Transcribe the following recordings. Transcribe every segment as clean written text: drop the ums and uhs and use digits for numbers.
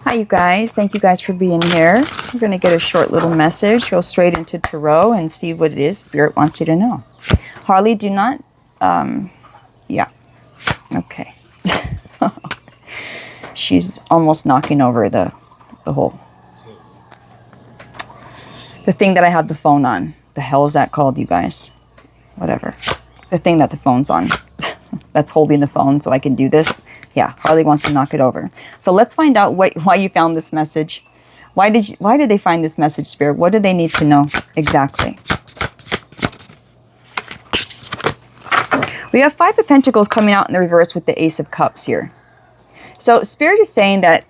Hi, you guys. Thank you guys for being here. We're going to get a short little message, go straight into tarot and see what it is Spirit wants you to know. Harley, do not... yeah. Okay. She's almost knocking over the whole... the thing that I had the phone on. The hell is that called, you guys? Whatever. The thing that the phone's on. That's holding the phone so I can do this. Yeah, Harley wants to knock it over. So let's find out why you found this message. Why did they find this message, Spirit? What do they need to know exactly? We have 5 of Pentacles coming out in the reverse with the Ace of Cups here. So Spirit is saying that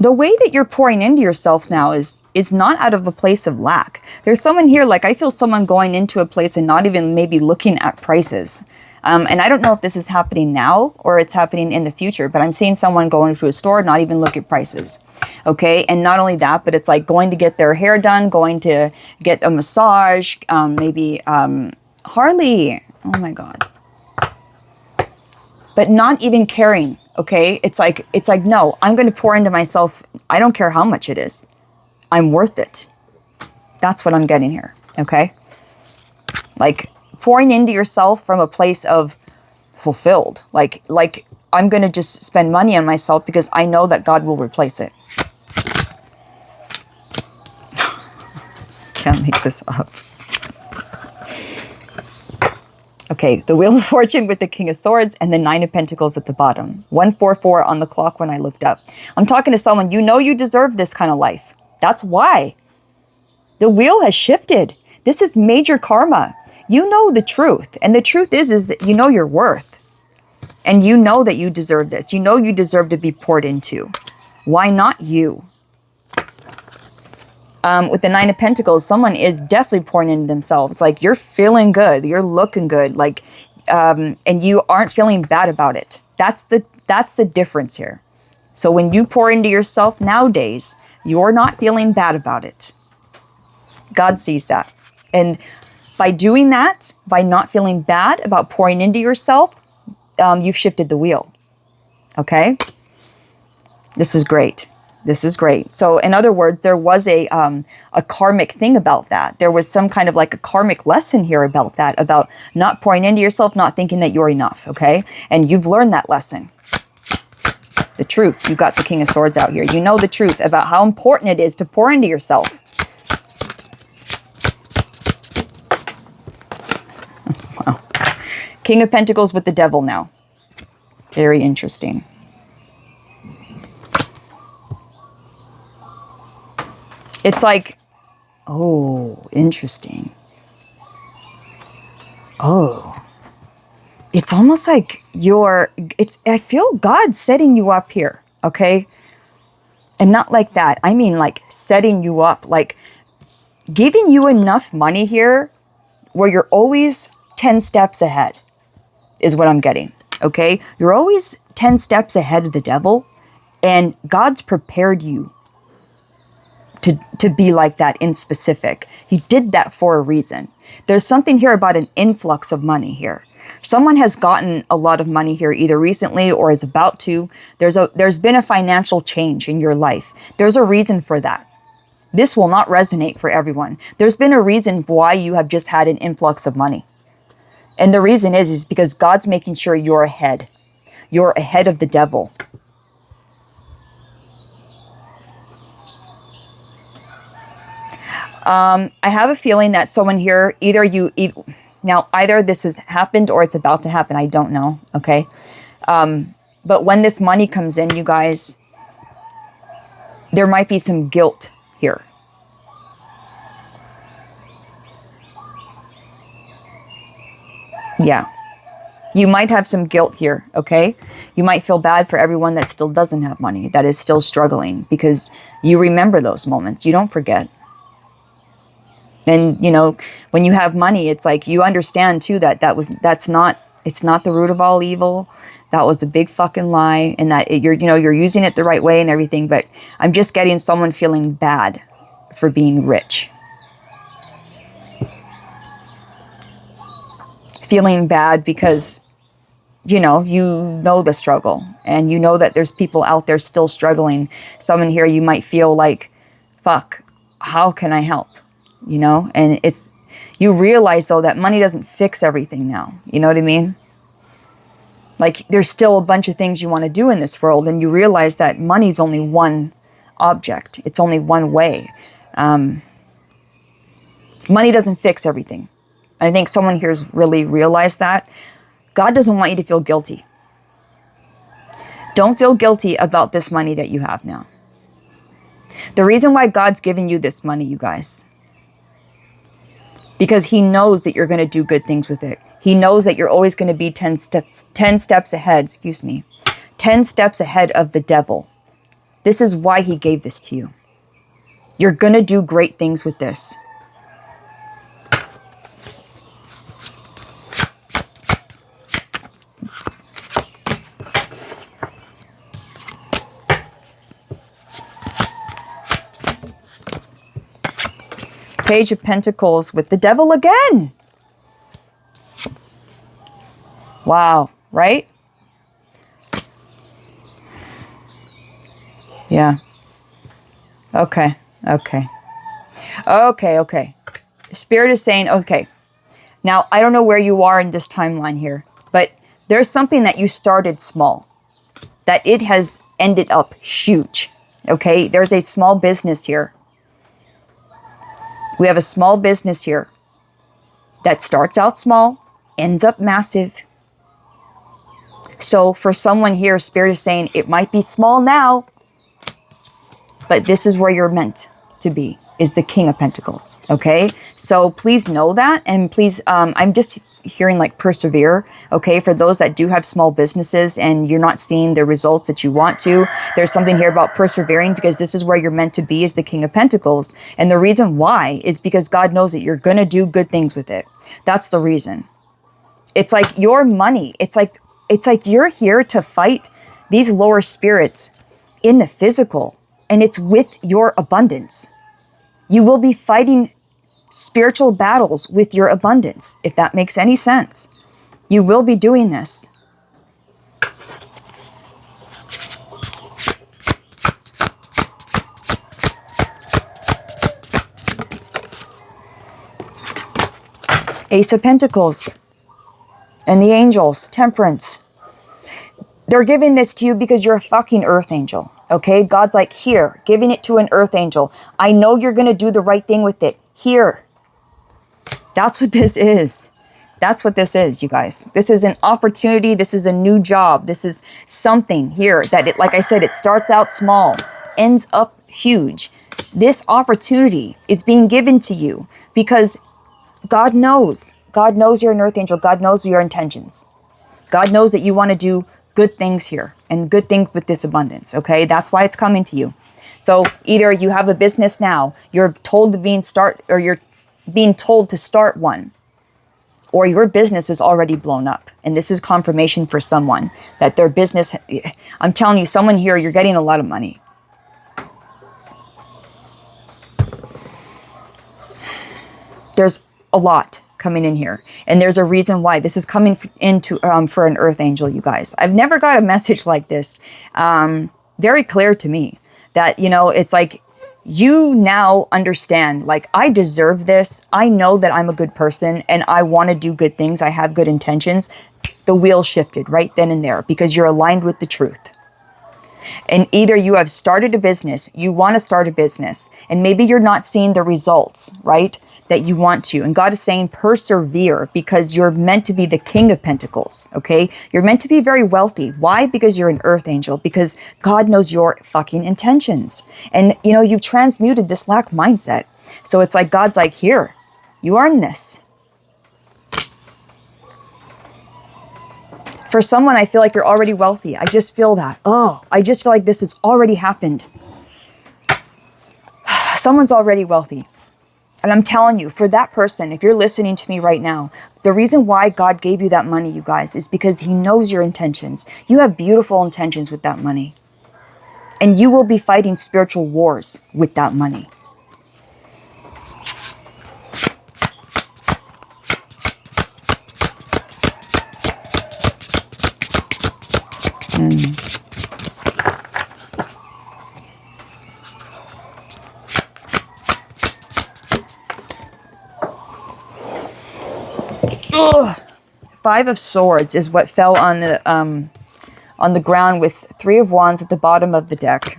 the way that you're pouring into yourself now is not out of a place of lack. There's someone here, like I feel someone going into a place and not even maybe looking at prices. And I don't know if this is happening now or it's happening in the future, but I'm seeing someone going to a store, not even look at prices. Okay, and not only that, but it's like going to get their hair done, going to get a massage, maybe Harley, oh my God. But not even caring, okay? It's like, no, I'm going to pour into myself. I don't care how much it is. I'm worth it. That's what I'm getting here, okay? Like pouring into yourself from a place of fulfilled. Like I'm going to just spend money on myself because I know that God will replace it. Can't make this up. Okay, the Wheel of Fortune with the King of Swords and the 9 of Pentacles at the bottom. 144 on the clock when I looked up. I'm talking to someone, you know you deserve this kind of life. That's why. The wheel has shifted. This is major karma. You know the truth. And the truth is that you know your worth. And you know that you deserve this. You know you deserve to be poured into. Why not you? With the 9 of Pentacles, someone is definitely pouring into themselves. Like you're feeling good, you're looking good, like, and you aren't feeling bad about it. That's the difference here. So when you pour into yourself nowadays, you're not feeling bad about it. God sees that, and by doing that, by not feeling bad about pouring into yourself, you've shifted the wheel. Okay, this is great. This is great. So in other words, there was a karmic thing about that. There was some kind of like a karmic lesson here about that, about not pouring into yourself, not thinking that you're enough, okay? And you've learned that lesson. The truth. You got the King of Swords out here. You know the truth about how important it is to pour into yourself. Wow. King of Pentacles with the Devil now. Very interesting. It's like, oh, interesting. Oh, it's almost like I feel God setting you up here, okay? And not like that. I mean like setting you up, like giving you enough money here where you're always 10 steps ahead is what I'm getting, okay? You're always 10 steps ahead of the devil, and God's prepared you to be like that in specific. He did that for a reason. There's something here about an influx of money here. Someone has gotten a lot of money here either recently or is about to. There's been a financial change in your life. There's a reason for that. This will not resonate for everyone. There's been a reason why you have just had an influx of money. And the reason is because God's making sure you're ahead. You're ahead of the devil. I have a feeling that someone here, either this has happened or it's about to happen. I don't know. Okay. But when this money comes in, you guys, there might be some guilt here. Yeah. You might have some guilt here. Okay. You might feel bad for everyone that still doesn't have money, that is still struggling, because you remember those moments. You don't forget. And, you know, when you have money, it's like you understand, too, it's not the root of all evil. That was a big fucking lie. And that you're using it the right way and everything. But I'm just getting someone feeling bad for being rich. Feeling bad because you know the struggle, and you know that there's people out there still struggling. Someone here, you might feel like, fuck, how can I help? And you realize though that money doesn't fix everything now. You know what I mean? Like, there's still a bunch of things you want to do in this world, and you realize that money's only one object. It's only one way. Money doesn't fix everything. I think someone here's really realized that. God doesn't want you to feel guilty. Don't feel guilty about this money that you have now. The reason why God's giving you this money, you guys, because he knows that you're going to do good things with it. He knows that you're always going to be 10 steps ahead, 10 steps ahead of the devil. This is why he gave this to you. You're going to do great things with this. Page of Pentacles with the devil again. Wow, right? Yeah. Okay. Spirit is saying, okay. Now, I don't know where you are in this timeline here, but there's something that you started small, that it has ended up huge. Okay? There's a small business here. We have a small business here that starts out small, ends up massive. So for someone here, Spirit is saying it might be small now, but this is where you're meant to be, is the King of Pentacles. Okay? So please know that. And please, I'm just hearing like persevere. Okay? For those that do have small businesses and you're not seeing the results that you want to, there's something here about persevering, because this is where you're meant to be, is the King of Pentacles. And the reason why is because God knows that you're going to do good things with it. That's the reason. It's like your money. It's like you're here to fight these lower spirits in the physical, and it's with your abundance. You will be fighting spiritual battles with your abundance, if that makes any sense. You will be doing this. Ace of Pentacles and the angels, Temperance. They're giving this to you because you're a fucking earth angel. Okay? God's like, here, giving it to an earth angel. I know you're going to do the right thing with it. Here. That's what this is. That's what this is, you guys. This is an opportunity. This is a new job. This is something here that, like I said, it starts out small, ends up huge. This opportunity is being given to you because God knows. God knows you're an earth angel. God knows your intentions. God knows that you want to do good things here and good things with this abundance. Okay? That's why it's coming to you. So either you have a business now, you're told you're being told to start one, or your business is already blown up. And this is confirmation for someone that their business, I'm telling you, someone here, you're getting a lot of money. There's a lot coming in here. And there's a reason why this is coming into for an earth angel, you guys. I've never got a message like this very clear to me, that, it's like, you now understand, like, I deserve this. I know that I'm a good person and I want to do good things. I have good intentions. The wheel shifted right then and there because you're aligned with the truth. And either you have started a business, you want to start a business, and maybe you're not seeing the results, right, that you want to. And God is saying persevere, because you're meant to be the King of Pentacles, okay? You're meant to be very wealthy. Why? Because you're an earth angel, because God knows your fucking intentions. And, you've transmuted this lack mindset. So it's like God's like, here, you earn this. For someone, I feel like you're already wealthy. I just feel that. I just feel like this has already happened. Someone's already wealthy. And I'm telling you, for that person, if you're listening to me right now, the reason why God gave you that money, you guys, is because he knows your intentions. You have beautiful intentions with that money. And you will be fighting spiritual wars with that money. Five of Swords is what fell on the ground with Three of Wands at the bottom of the deck.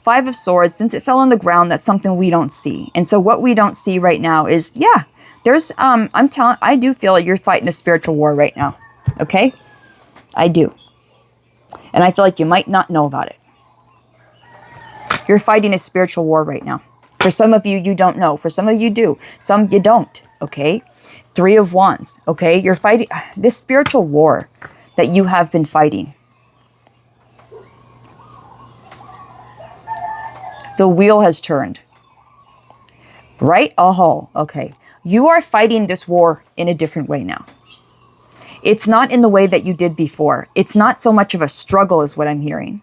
Five of Swords, since it fell on the ground, that's something we don't see. And so what we don't see right now is, yeah, there's, I do feel like you're fighting a spiritual war right now. Okay? I do. And I feel like you might not know about it. You're fighting a spiritual war right now. For some of you, you don't know. For some of you do. Some you don't. Okay? Three of Wands. Okay? You're fighting this spiritual war that you have been fighting. The wheel has turned. Right? Oh, okay. You are fighting this war in a different way now. It's not in the way that you did before. It's not so much of a struggle is what I'm hearing.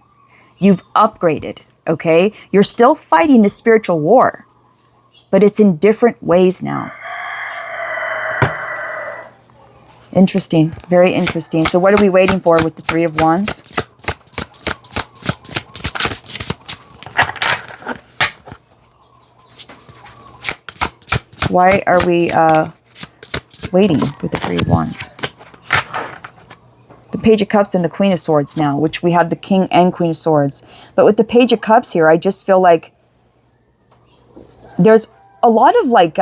You've upgraded, okay? You're still fighting the spiritual war, but it's in different ways now. Interesting. Very interesting. So what are we waiting for with the Three of Wands? Why are we waiting with the Three of Wands? The Page of Cups and the Queen of Swords now, which we have the King and Queen of Swords. But with the Page of Cups here, I just feel like there's a lot of like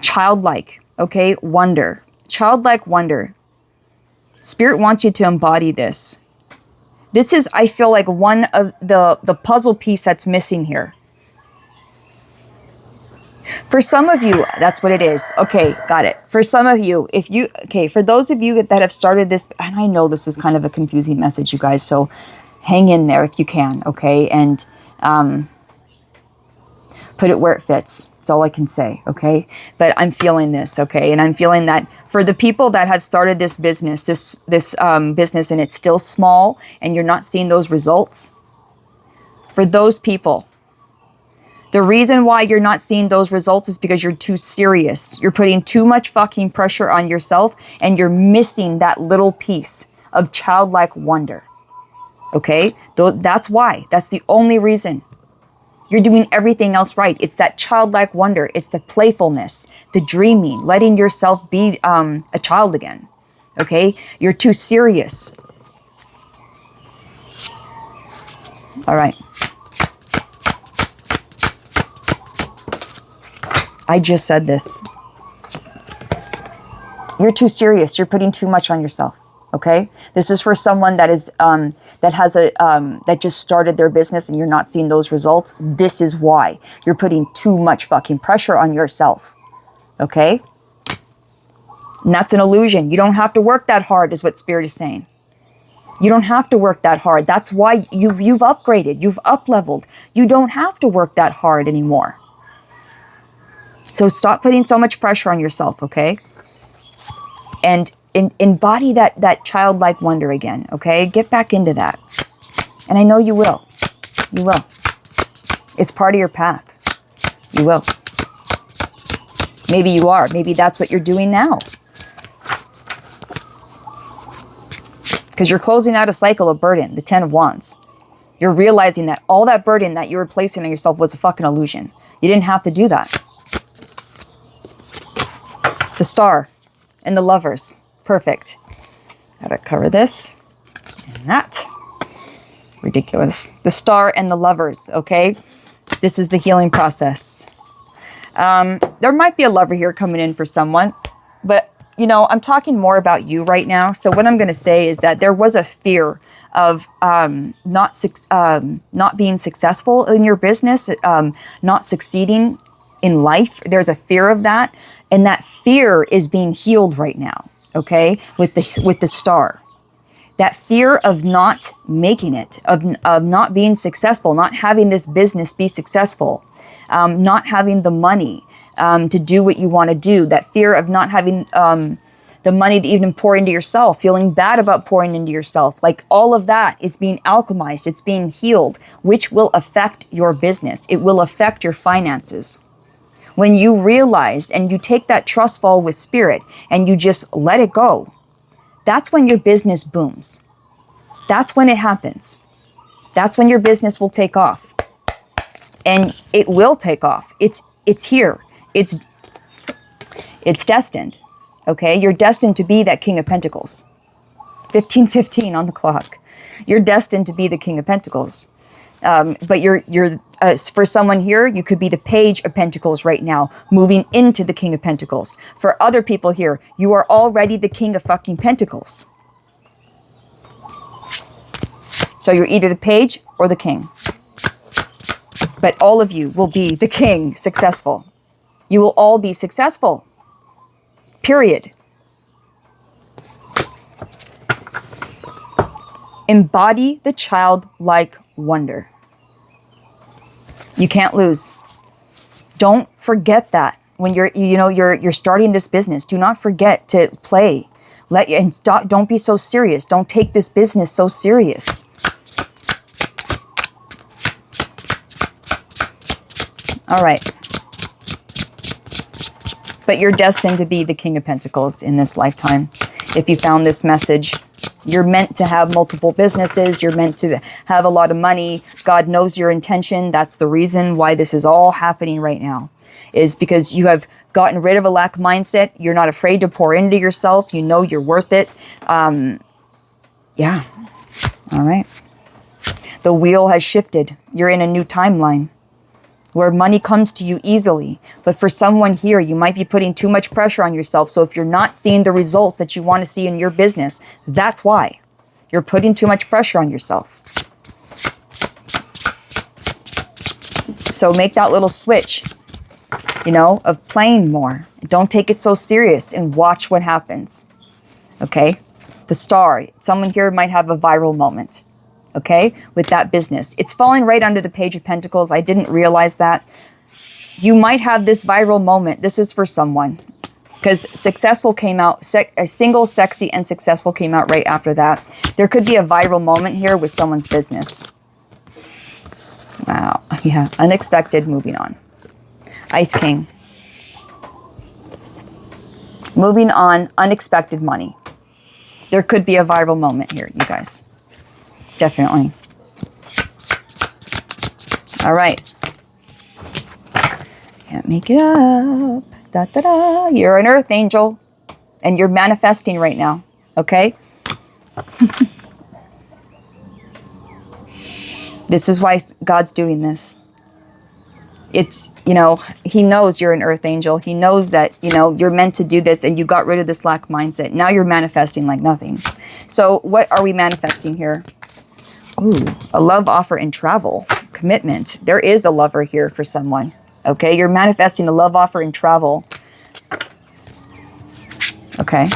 childlike, okay, wonder. Childlike wonder. Spirit wants you to embody this. This is, I feel like, one of the puzzle piece that's missing here. For some of you, that's what it is. Okay, got it. For some of you, for those of you that have started this, and I know this is kind of a confusing message, you guys, so hang in there if you can, okay? And put it where it fits. That's all I can say, okay? But I'm feeling this, okay? And I'm feeling that for the people that have started this business, this business, and it's still small, and you're not seeing those results, for those people, the reason why you're not seeing those results is because you're too serious. You're putting too much fucking pressure on yourself, and you're missing that little piece of childlike wonder, okay? That's why. That's the only reason. You're doing everything else right. It's that childlike wonder. It's the playfulness, the dreaming, letting yourself be a child again. Okay? You're too serious. All right. I just said this. You're too serious. You're putting too much on yourself. Okay? This is for someone that is that just started their business and you're not seeing those results. This is why. You're putting too much fucking pressure on yourself. Okay? And that's an illusion. You don't have to work that hard is what Spirit is saying. You don't have to work that hard. That's why you've upgraded. You've up-leveled. You don't have to work that hard anymore. So stop putting so much pressure on yourself, okay? And embody that childlike wonder again, okay? Get back into that. And I know you will. You will. It's part of your path. You will. Maybe you are. Maybe that's what you're doing now. Because you're closing out a cycle of burden, the Ten of Wands. You're realizing that all that burden that you were placing on yourself was a fucking illusion. You didn't have to do that. The Star and the Lovers. Perfect. Gotta cover this and that. Ridiculous. The Star and the Lovers, okay? This is the healing process. There might be a lover here coming in for someone, but, you know, I'm talking more about you right now. So what I'm going to say is that there was a fear of not being successful in your business, not succeeding in life. There's a fear of that, and that fear is being healed right now. Okay, with the Star, that fear of not making it, of not being successful, not having this business be successful, not having the money to do what you want to do, that fear of not having the money to even pour into yourself, feeling bad about pouring into yourself, like all of that is being alchemized, it's being healed, which will affect your business. It will affect your finances. When you realize and you take that trust fall with Spirit and you just let it go, that's when your business booms. That's when it happens. That's when your business will take off. And it will take off. It's here. It's It's destined. Okay, you're destined to be that King of Pentacles. 15:15 on the clock. You're destined to be the King of Pentacles. But you're for someone here, you could be the Page of Pentacles right now, moving into the King of Pentacles. For other people here, you are already the King of fucking Pentacles. So you're either the Page or the King. But all of you will be the King, successful. You will all be successful. Period. Embody the childlike wonder. You can't lose. Don't forget that when you're starting this business. Do not forget to play. Don't be so serious. Don't take this business so serious. All right. But you're destined to be the King of Pentacles in this lifetime. If you found this message, you're meant to have multiple businesses. You're meant to have a lot of money. God knows your intention. That's the reason why this is all happening right now, is because you have gotten rid of a lack mindset. You're not afraid to pour into yourself. You know you're worth it. Yeah. All right. The wheel has shifted. You're in a new timeline where money comes to you easily. But for someone here, you might be putting too much pressure on yourself. So if you're not seeing the results that you want to see in your business, that's why. You're putting too much pressure on yourself. So make that little switch, of playing more. Don't take it so serious and watch what happens. Okay? The Star. Someone here might have a viral moment. Okay, with that business. It's falling right under the Page of Pentacles. I didn't realize that. You might have this viral moment. This is for someone. Because successful came out, single, sexy, and successful came out right after that. There could be a viral moment here with someone's business. Wow, yeah, unexpected, moving on. Ice King. Moving on, unexpected money. There could be a viral moment here, you guys. Definitely. All right. Can't make it up. Da, da, da. You're an earth angel. And you're manifesting right now. Okay? This is why God's doing this. It's, he knows you're an earth angel. He knows that, you're meant to do this and you got rid of this lack mindset. Now you're manifesting like nothing. So what are we manifesting here? Ooh, a love offer and travel. Commitment. There is a lover here for someone. Okay, you're manifesting a love offer and travel. Okay.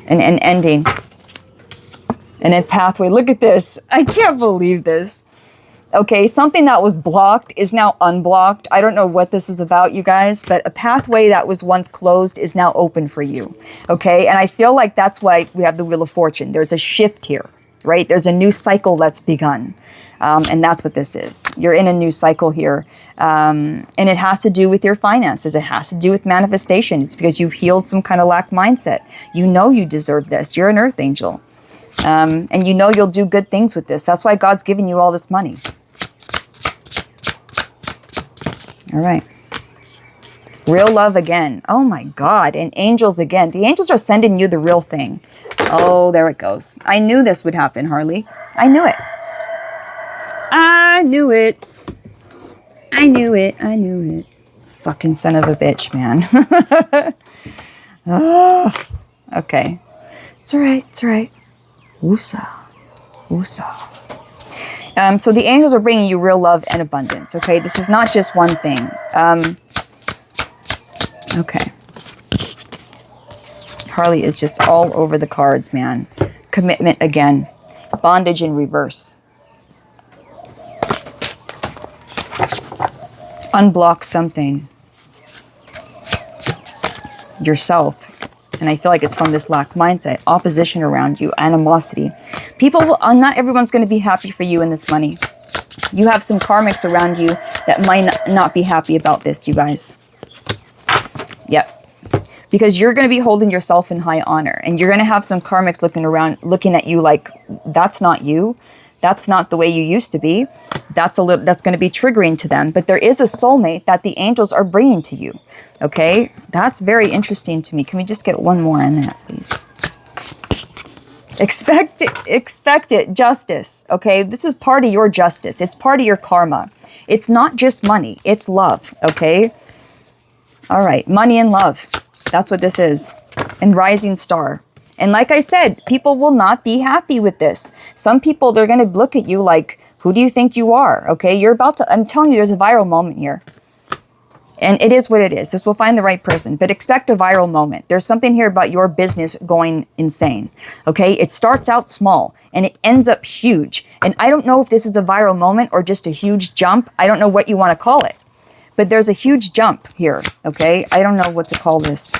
An ending. And a pathway. Look at this. I can't believe this. Okay, something that was blocked is now unblocked. I don't know what this is about, you guys, but a pathway that was once closed is now open for you. Okay, and I feel like that's why we have the Wheel of Fortune. There's a shift here, right? There's a new cycle that's begun. And that's what this is. You're in a new cycle here. And it has to do with your finances. It has to do with manifestation. It's because you've healed some kind of lack mindset. You know you deserve this. You're an earth angel. And you know you'll do good things with this. That's why God's giving you all this money. All right. Real love again. Oh my God. And angels again. The angels are sending you the real thing. Oh, there it goes. I knew this would happen, Harley. I knew it. I knew it. I knew it. I knew it. Fucking son of a bitch, man. Oh, okay. It's all right. It's all right. Woosah. Woosah. So the angels are bringing you real love and abundance, okay? This is not just one thing. Okay. Harley is just all over the cards, man. Commitment again. Bondage in reverse. Unblock something. Yourself. And I feel like it's from this lack mindset. Opposition around you. Animosity. People will, not everyone's going to be happy for you in this money. You have some karmics around you that might not be happy about this, you guys. Yep. Because you're going to be holding yourself in high honor. And you're going to have some karmics looking at you like, that's not you. That's not the way you used to be. That's going to be triggering to them. But there is a soulmate that the angels are bringing to you. Okay, that's very interesting to me. Can we just get one more on that, please? Expect it, justice. Okay, this is part of your justice. It's part of your karma. It's not just money, it's love. Okay, all right, money and love. That's what this is. And rising star. And like I said, people will not be happy with this. Some people, they're going to look at you like, who do you think you are? Okay, you're about to, I'm telling you, there's a viral moment here. And it is what it is. This will find the right person. But expect a viral moment. There's something here about your business going insane. Okay? It starts out small and it ends up huge. And I don't know if this is a viral moment or just a huge jump. I don't know what you want to call it. But there's a huge jump here. Okay? I don't know what to call this.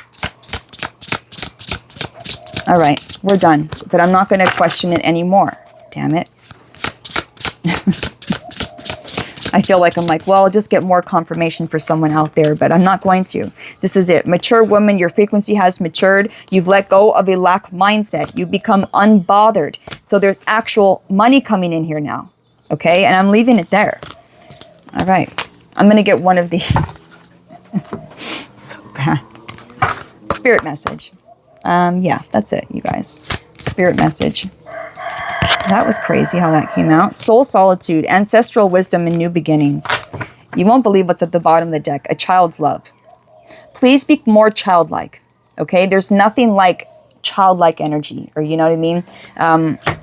All right. We're done. But I'm not going to question it anymore. Damn it. I feel like I'm like, well, I'll just get more confirmation for someone out there, but I'm not going to. This is it. Mature woman, your frequency has matured. You've let go of a lack mindset. You become unbothered. So there's actual money coming in here now. Okay? And I'm leaving it there. All right. I'm going to get one of these. So bad. Spirit message. Yeah, that's it, you guys. Spirit message. That was crazy how that came out. Soul solitude, ancestral wisdom, and new beginnings. You won't believe what's at the bottom of the deck. A child's love. Please be more childlike. Okay? There's nothing like childlike energy, or you know what I mean?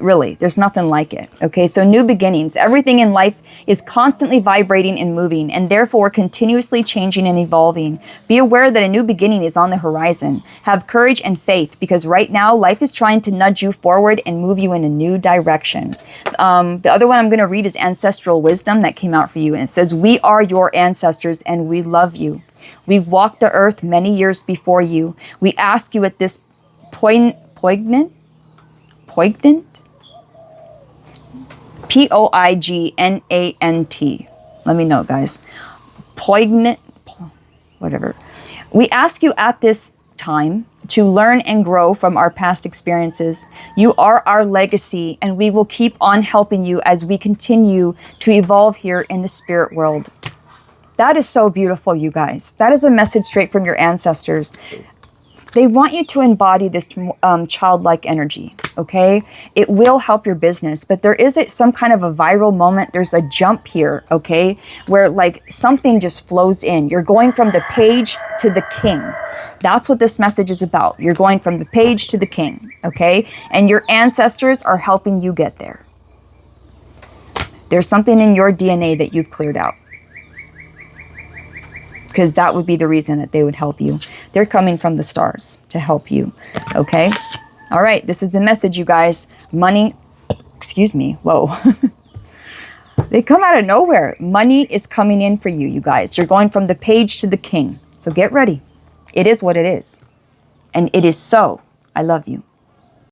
Really, there's nothing like it. Okay? So new beginnings. Everything in life is constantly vibrating and moving, and therefore continuously changing and evolving. Be aware that a new beginning is on the horizon. Have courage and faith, because right now life is trying to nudge you forward and move you in a new direction. The other one I'm going to read is Ancestral Wisdom that came out for you, and it says, we are your ancestors and we love you. We've walked the earth many years before you. We ask you at this poignant? Poignant. Let me know, guys. Poignant, whatever. We ask you at this time to learn and grow from our past experiences. You are our legacy, and we will keep on helping you as we continue to evolve here in the spirit world. That is so beautiful, you guys. That is a message straight from your ancestors. They want you to embody this childlike energy, okay? It will help your business, but there is some kind of a viral moment. There's a jump here, okay? Where like something just flows in. You're going from the page to the king. That's what this message is about. You're going from the page to the king, okay? And your ancestors are helping you get there. There's something in your DNA that you've cleared out, because that would be the reason that they would help you. They're coming from the stars to help you, okay? All right, this is the message, you guys. Money, excuse me, whoa. They come out of nowhere. Money is coming in for you, you guys. You're going from the page to the king. So get ready. It is what it is. And it is so. I love you.